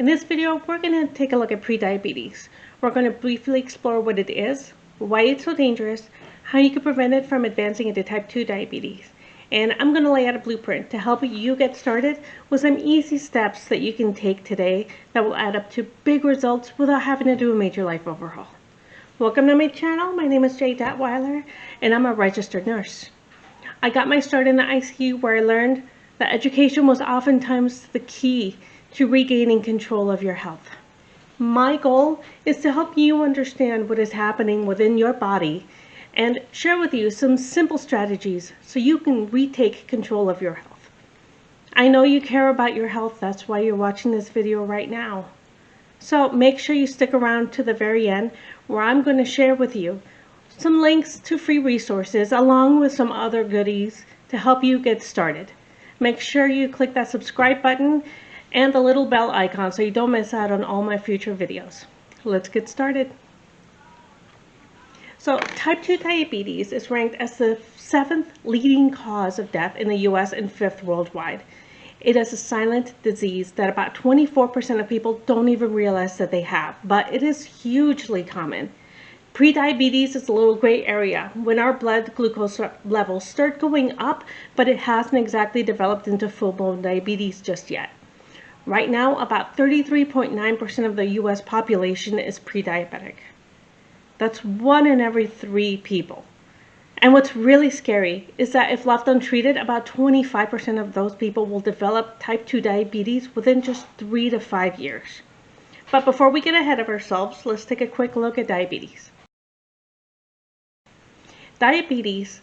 In this video, we're going to take a look at prediabetes. We're going to briefly explore what it is, why it's so dangerous, how you can prevent it from advancing into type 2 diabetes. And I'm going to lay out a blueprint to help you get started with some easy steps that you can take today that will add up to big results without having to do a major life overhaul. Welcome to my channel. My name is Jay Detweiler, and I'm a registered nurse. I got my start in the ICU where I learned that education was oftentimes the key to regaining control of your health. My goal is to help you understand what is happening within your body and share with you some simple strategies so you can retake control of your health. I know you care about your health, that's why you're watching this video right now. So make sure you stick around to the very end where I'm going to share with you some links to free resources along with some other goodies to help you get started. Make sure you click that subscribe button and the little bell icon so you don't miss out on all my future videos. Let's get started. So type 2 diabetes is ranked as the 7th leading cause of death in the US and 5th worldwide. It is a silent disease that about 24% of people don't even realize that they have, but it is hugely common. Prediabetes is a little gray area when our blood glucose levels start going up, but it hasn't exactly developed into full-blown diabetes just yet. Right now, about 33.9% of the US population is pre-diabetic. That's 1 in every 3 people. And what's really scary is that if left untreated, about 25% of those people will develop type 2 diabetes within just 3 to 5 years. But before we get ahead of ourselves, let's take a quick look at diabetes. Diabetes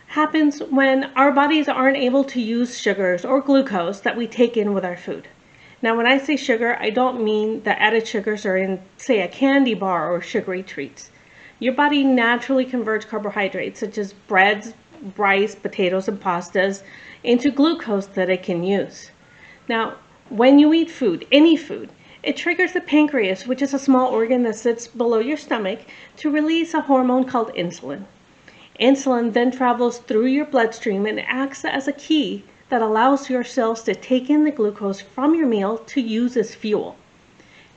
happens when our bodies aren't able to use sugars or glucose that we take in with our food. Now, when I say sugar, I don't mean that added sugars are in, say, a candy bar or sugary treats. Your body naturally converts carbohydrates, such as breads, rice, potatoes, and pastas, into glucose that it can use. Now, when you eat food, any food, it triggers the pancreas, which is a small organ that sits below your stomach, to release a hormone called insulin. Insulin then travels through your bloodstream and acts as a key that allows your cells to take in the glucose from your meal to use as fuel.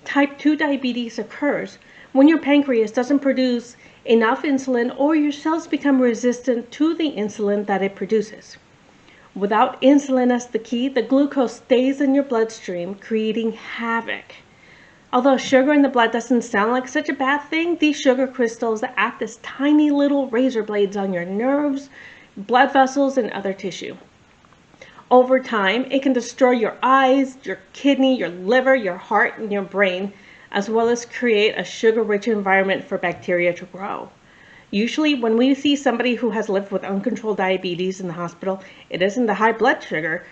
Type 2 diabetes occurs when your pancreas doesn't produce enough insulin or your cells become resistant to the insulin that it produces. Without insulin as the key, the glucose stays in your bloodstream, creating havoc. Although sugar in the blood doesn't sound like such a bad thing, these sugar crystals act as tiny little razor blades on your nerves, blood vessels, and other tissue. Over time, it can destroy your eyes, your kidney, your liver, your heart, and your brain, as well as create a sugar-rich environment for bacteria to grow. Usually, when we see somebody who has lived with uncontrolled diabetes in the hospital, it isn't the high blood sugar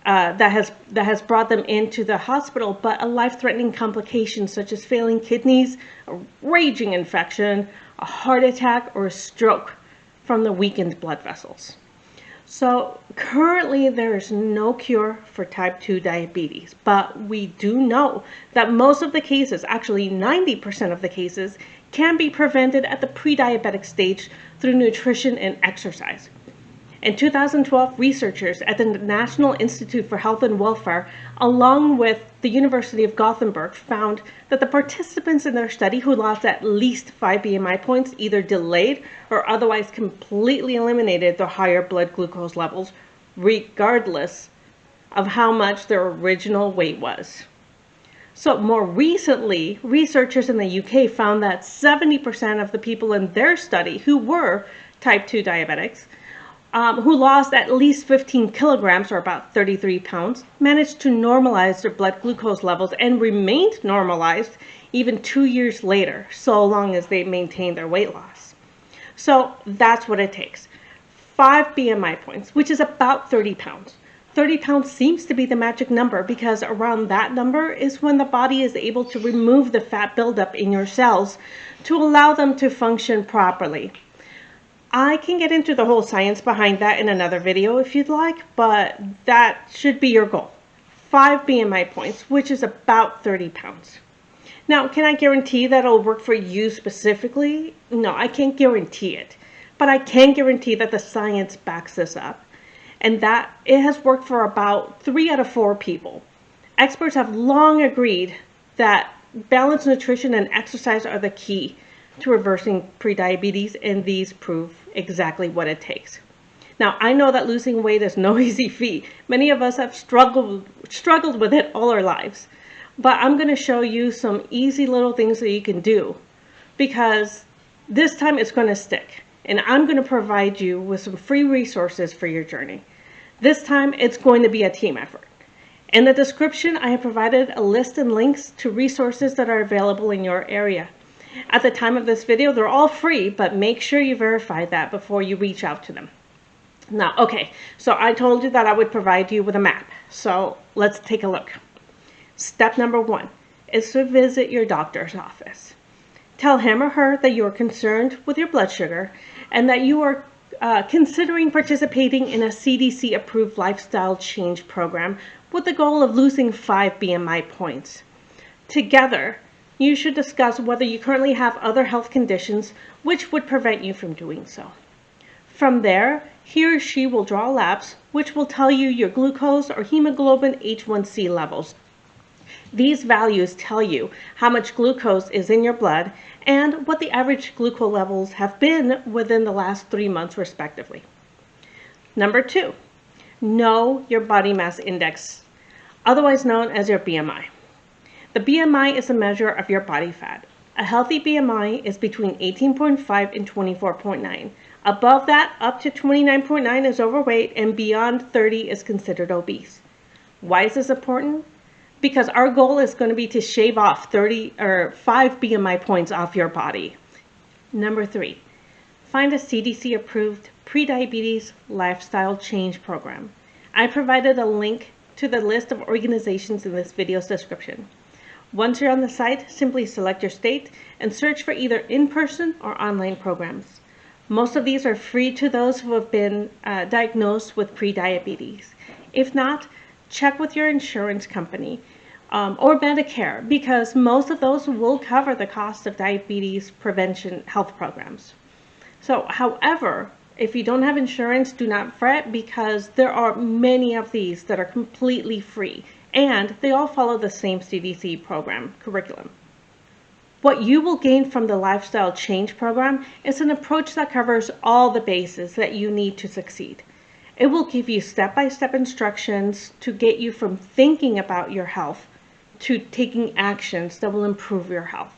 that has brought them into the hospital, but a life-threatening complication such as failing kidneys, a raging infection, a heart attack, or a stroke from the weakened blood vessels. So currently there is no cure for type 2 diabetes, but we do know that most of the cases, actually 90% of the cases, can be prevented at the pre-diabetic stage through nutrition and exercise. In 2012, researchers at the National Institute for Health and Welfare, along with the University of Gothenburg, found that the participants in their study who lost at least 5 BMI points either delayed or otherwise completely eliminated their higher blood glucose levels, regardless of how much their original weight was. So more recently, researchers in the UK found that 70% of the people in their study who were type 2 diabetics who lost at least 15 kilograms, or about 33 pounds, managed to normalize their blood glucose levels and remained normalized even 2 years later, so long as they maintained their weight loss. So that's what it takes. 5 BMI points, which is about 30 pounds. 30 pounds seems to be the magic number because around that number is when the body is able to remove the fat buildup in your cells to allow them to function properly. I can get into the whole science behind that in another video if you'd like, but that should be your goal. 5 BMI points, which is about 30 pounds. Now, can I guarantee that it'll work for you specifically? No, I can't guarantee it, but I can guarantee that the science backs this up and that it has worked for about 3 out of 4 people. Experts have long agreed that balanced nutrition and exercise are the key to reversing prediabetes, and these prove exactly what it takes. Now, I know that losing weight is no easy feat. Many of us have struggled with it all our lives. But I'm going to show you some easy little things that you can do, because this time it's going to stick. And I'm going to provide you with some free resources for your journey. This time it's going to be a team effort. In the description, I have provided a list and links to resources that are available in your area. At the time of this video, they're all free, but make sure you verify that before you reach out to them. Now, okay, so I told you that I would provide you with a map. So let's take a look. Step number 1 is to visit your doctor's office. Tell him or her that you are concerned with your blood sugar and that you are considering participating in a CDC-approved lifestyle change program with the goal of losing 5 BMI points. Together, you should discuss whether you currently have other health conditions which would prevent you from doing so. From there, he or she will draw labs which will tell you your glucose or hemoglobin H1C levels. These values tell you how much glucose is in your blood and what the average glucose levels have been within the last 3 months respectively. Number 2, know your body mass index, otherwise known as your BMI. The BMI is a measure of your body fat. A healthy BMI is between 18.5 and 24.9. Above that, up to 29.9 is overweight, and beyond 30 is considered obese. Why is this important? Because our goal is going to be to shave off 5 BMI points off your body. Number 3, find a CDC-approved prediabetes lifestyle change program. I provided a link to the list of organizations in this video's description. Once you're on the site, simply select your state and search for either in-person or online programs. Most of these are free to those who have been diagnosed with prediabetes. If not, check with your insurance company or Medicare, because most of those will cover the cost of diabetes prevention health programs. So, however, if you don't have insurance, do not fret, because there are many of these that are completely free, and they all follow the same CDC program curriculum. What you will gain from the Lifestyle Change program is an approach that covers all the bases that you need to succeed. It will give you step-by-step instructions to get you from thinking about your health to taking actions that will improve your health.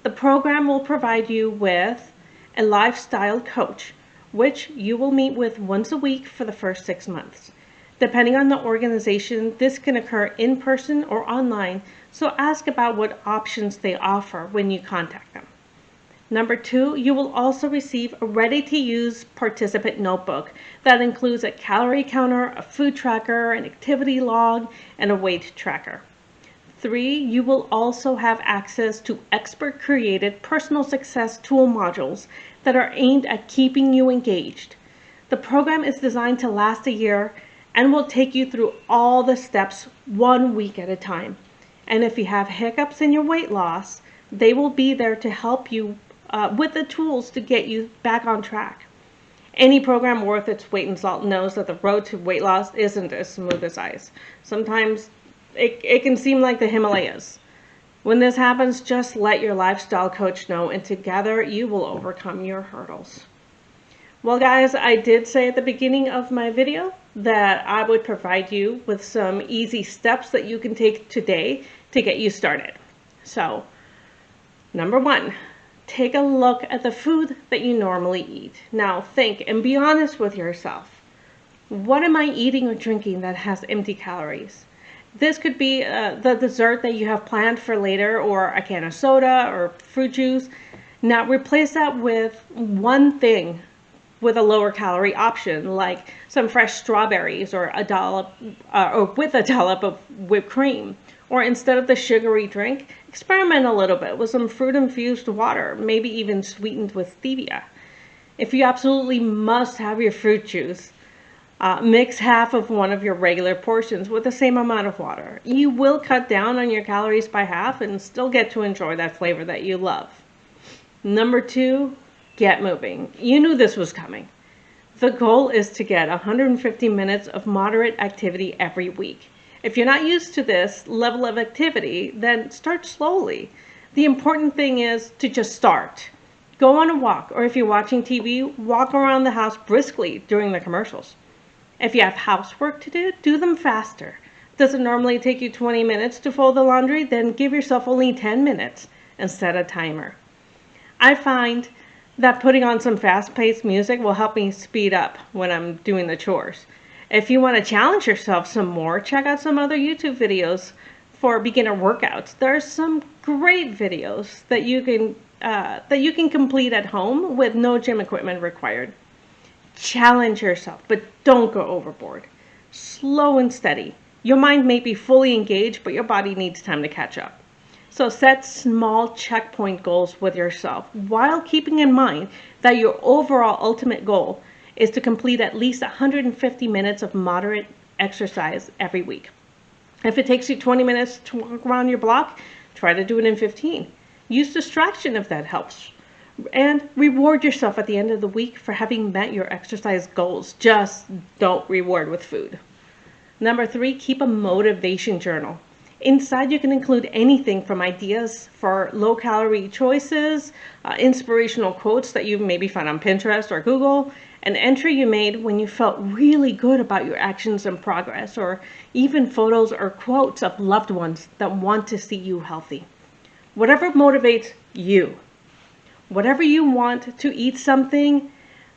The program will provide you with a lifestyle coach, which you will meet with once a week for the first 6 months. Depending on the organization, this can occur in person or online, so ask about what options they offer when you contact them. Number 2, you will also receive a ready-to-use participant notebook that includes a calorie counter, a food tracker, an activity log, and a weight tracker. 3, you will also have access to expert-created personal success tool modules that are aimed at keeping you engaged. The program is designed to last a year and will take you through all the steps 1 week at a time. And if you have hiccups in your weight loss, they will be there to help you with the tools to get you back on track. Any program worth its weight in salt knows that the road to weight loss isn't as smooth as ice. Sometimes it can seem like the Himalayas. When this happens, just let your lifestyle coach know, and together you will overcome your hurdles. Well, guys, I did say at the beginning of my video that I would provide you with some easy steps that you can take today to get you started. So, number 1, take a look at the food that you normally eat. Now think and be honest with yourself. What am I eating or drinking that has empty calories? This could be the dessert that you have planned for later, or a can of soda or fruit juice. Now replace that with one thing with a lower calorie option, like some fresh strawberries or with a dollop of whipped cream. Or instead of the sugary drink, experiment a little bit with some fruit-infused water, maybe even sweetened with stevia. If you absolutely must have your fruit juice, mix half of one of your regular portions with the same amount of water. You will cut down on your calories by half and still get to enjoy that flavor that you love. Number 2, get moving. You knew this was coming. The goal is to get 150 minutes of moderate activity every week. If you're not used to this level of activity, then start slowly. The important thing is to just start. Go on a walk, or if you're watching TV, walk around the house briskly during the commercials. If you have housework to do, do them faster. Does it normally take you 20 minutes to fold the laundry? Then give yourself only 10 minutes and set a timer. I find that putting on some fast-paced music will help me speed up when I'm doing the chores. If you want to challenge yourself some more, check out some other YouTube videos for beginner workouts. There are some great videos that you can complete at home with no gym equipment required. Challenge yourself, but don't go overboard. Slow and steady. Your mind may be fully engaged, but your body needs time to catch up. So set small checkpoint goals with yourself while keeping in mind that your overall ultimate goal is to complete at least 150 minutes of moderate exercise every week. If it takes you 20 minutes to walk around your block, try to do it in 15. Use distraction if that helps. And reward yourself at the end of the week for having met your exercise goals. Just don't reward with food. Number 3, keep a motivation journal. Inside you can include anything from ideas for low-calorie choices, inspirational quotes that you maybe found on Pinterest or Google, an entry you made when you felt really good about your actions and progress, or even photos or quotes of loved ones that want to see you healthy. Whatever motivates you. Whatever you want to eat something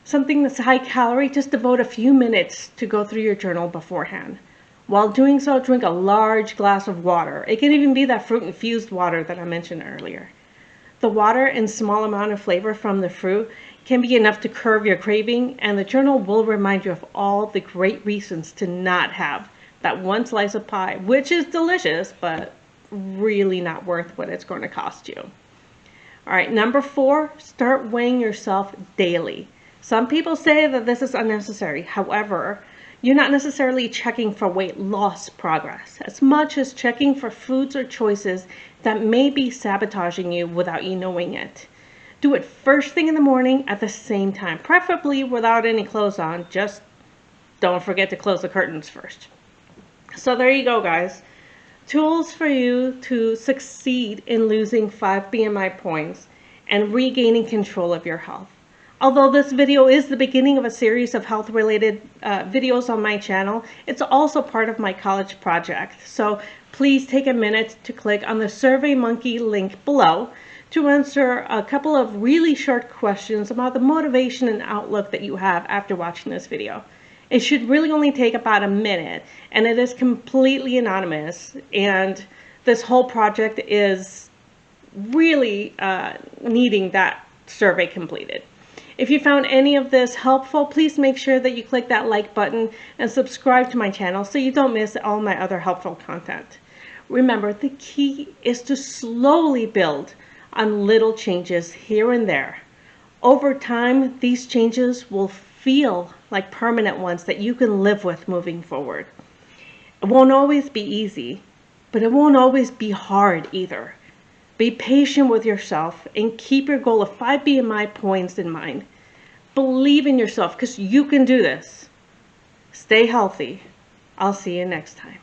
that's high calorie, just devote a few minutes to go through your journal beforehand. While doing so, drink a large glass of water. It can even be that fruit-infused water that I mentioned earlier. The water and small amount of flavor from the fruit can be enough to curb your craving, and the journal will remind you of all the great reasons to not have that one slice of pie, which is delicious, but really not worth what it's going to cost you. All right, number 4, start weighing yourself daily. Some people say that this is unnecessary. However, you're not necessarily checking for weight loss progress as much as checking for foods or choices that may be sabotaging you without you knowing it. Do it first thing in the morning at the same time, preferably without any clothes on. Just don't forget to close the curtains first. So there you go, guys. Tools for you to succeed in losing 5 BMI points and regaining control of your health. Although this video is the beginning of a series of health-related videos on my channel, it's also part of my college project. So please take a minute to click on the SurveyMonkey link below to answer a couple of really short questions about the motivation and outlook that you have after watching this video. It should really only take about a minute, and it is completely anonymous, and this whole project is really needing that survey completed. If you found any of this helpful, please make sure that you click that like button and subscribe to my channel so you don't miss all my other helpful content. Remember, the key is to slowly build on little changes here and there. Over time, these changes will feel like permanent ones that you can live with moving forward. It won't always be easy, but it won't always be hard either. Be patient with yourself and keep your goal of 5 BMI points in mind. Believe in yourself because you can do this. Stay healthy. I'll see you next time.